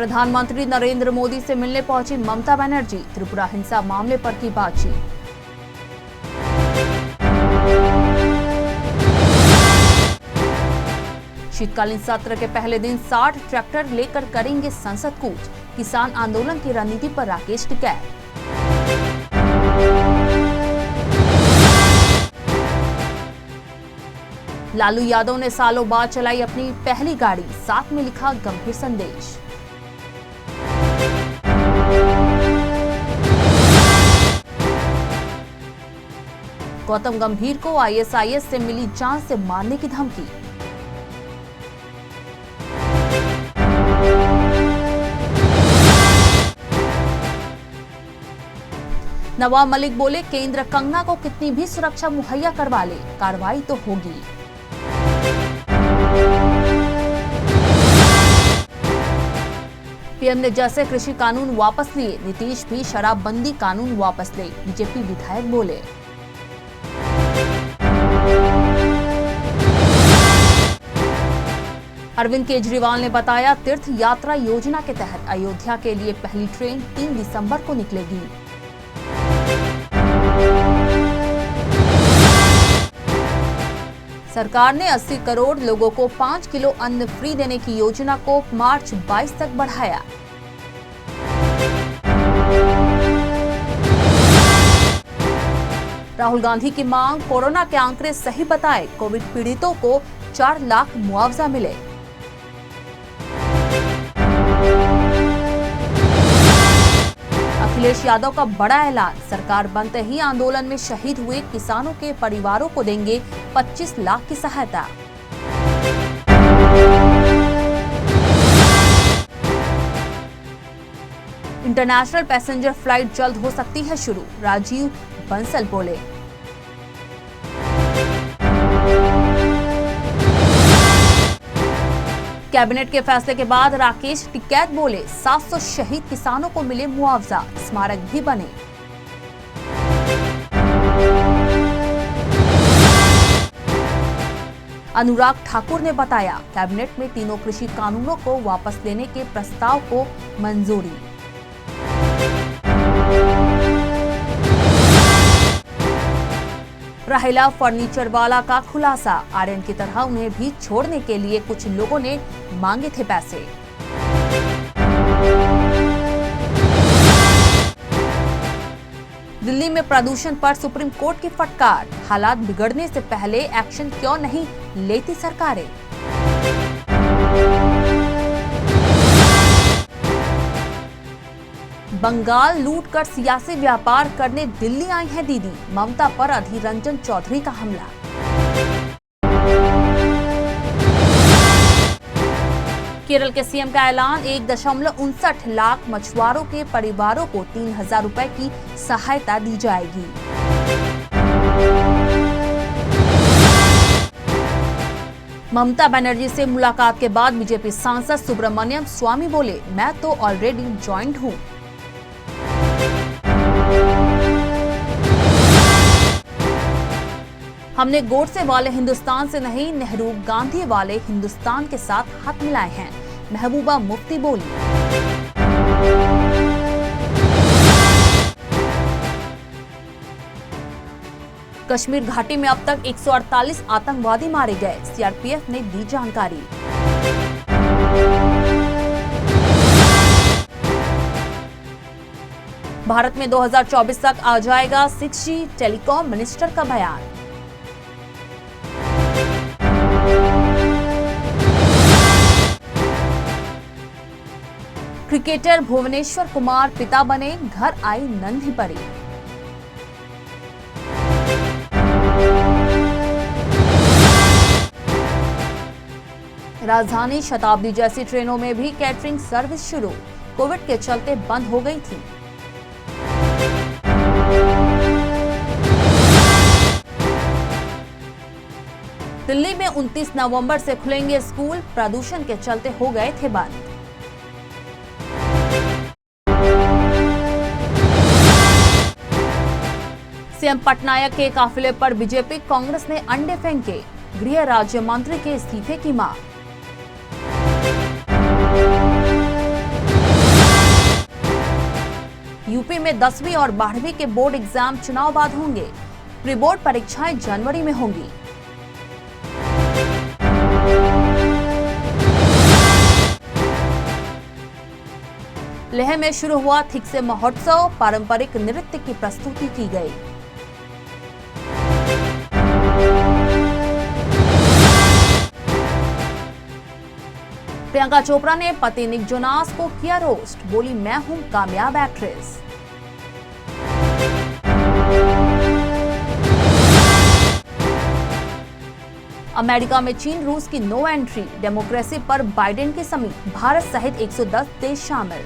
प्रधानमंत्री नरेंद्र मोदी से मिलने पहुंची ममता बनर्जी, त्रिपुरा हिंसा मामले पर की बातचीत। शीतकालीन सत्र के पहले दिन 60 ट्रैक्टर लेकर करेंगे संसद कूच, किसान आंदोलन की रणनीति पर राकेश टिकैत। लालू यादव ने सालों बाद चलाई अपनी पहली गाड़ी, साथ में लिखा गंभीर संदेश। गौतम गंभीर को आईएसआईएस से मिली जान से मारने की धमकी। नवाब मलिक बोले, केंद्र कंगना को कितनी भी सुरक्षा मुहैया करवा ले, कार्रवाई तो होगी। पीएम ने जैसे कृषि कानून वापस लिए, नीतीश भी शराबबंदी कानून वापस ले, बीजेपी विधायक बोले। अरविंद केजरीवाल ने बताया, तीर्थ यात्रा योजना के तहत अयोध्या के लिए पहली ट्रेन 3 दिसंबर को निकलेगी। सरकार ने 80 करोड़ लोगों को 5 किलो अन्न फ्री देने की योजना को मार्च 22 तक बढ़ाया। राहुल गांधी की मांग, कोरोना के आंकड़े सही बताए, कोविड पीड़ितों को 4 लाख मुआवजा मिले। अखिलेश यादव का बड़ा ऐलान, सरकार बनते ही आंदोलन में शहीद हुए किसानों के परिवारों को देंगे 25 लाख की सहायता। इंटरनेशनल पैसेंजर फ्लाइट जल्द हो सकती है शुरू, राजीव बंसल बोले। कैबिनेट के फैसले के बाद राकेश टिकैत बोले, 700 शहीद किसानों को मिले मुआवजा, स्मारक भी बने। अनुराग ठाकुर ने बताया, कैबिनेट में तीनों कृषि कानूनों को वापस लेने के प्रस्ताव को मंजूरी। रहेला फर्नीचर वाला का खुलासा, आर्यन की तरह उन्हें भी छोड़ने के लिए कुछ लोगों ने मांगे थे पैसे। दिल्ली में प्रदूषण पर सुप्रीम कोर्ट की फटकार, हालात बिगड़ने से पहले एक्शन क्यों नहीं लेती सरकारें। बंगाल लूटकर सियासी व्यापार करने दिल्ली आई है दीदी, ममता पर अधीर रंजन चौधरी का हमला। केरल के सीएम का ऐलान, 1.59 लाख मछुआरों के परिवारों को 3000 रुपए की सहायता दी जाएगी। ममता बनर्जी से मुलाकात के बाद बीजेपी सांसद सुब्रमण्यम स्वामी बोले, मैं तो ऑलरेडी ज्वाइंट हूं। हमने गोडसे वाले हिंदुस्तान से नहीं, नेहरू गांधी वाले हिंदुस्तान के साथ हाथ मिलाए हैं, महबूबा मुफ्ती बोली। कश्मीर घाटी में अब तक 148 आतंकवादी मारे गए, सीआरपीएफ ने दी जानकारी। भारत में 2024 तक आ जाएगा 6G, टेलीकॉम मिनिस्टर का बयान। क्रिकेटर भुवनेश्वर कुमार पिता बने, घर आई नन्ही परी। राजधानी शताब्दी जैसी ट्रेनों में भी कैटरिंग सर्विस शुरू, कोविड के चलते बंद हो गई थी। दिल्ली में 29 नवंबर से खुलेंगे स्कूल, प्रदूषण के चलते हो गए थे बंद। सीएम पटनायक के काफिले पर बीजेपी कांग्रेस ने अंडे फेंके, गृह राज्य मंत्री के इस्तीफे की मांग। यूपी में 10वीं और 12वीं के बोर्ड एग्जाम चुनाव बाद होंगे। प्री बोर्ड परीक्षाएं जनवरी में होंगी। लेह में शुरू हुआ थिकसे महोत्सव, पारंपरिक नृत्य की प्रस्तुति की गई। प्रियंका चोपड़ा ने पति निक जोनास को किया रोस्ट, बोली मैं हूं कामयाब एक्ट्रेस। अमेरिका में चीन रूस की नो एंट्री, डेमोक्रेसी पर बाइडेन की समीट, भारत सहित 110 देश शामिल।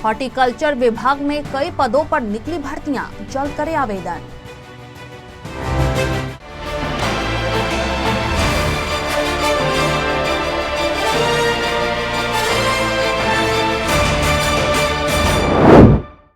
हॉर्टिकल्चर विभाग में कई पदों पर निकली भर्तियां, जल्द करें आवेदन।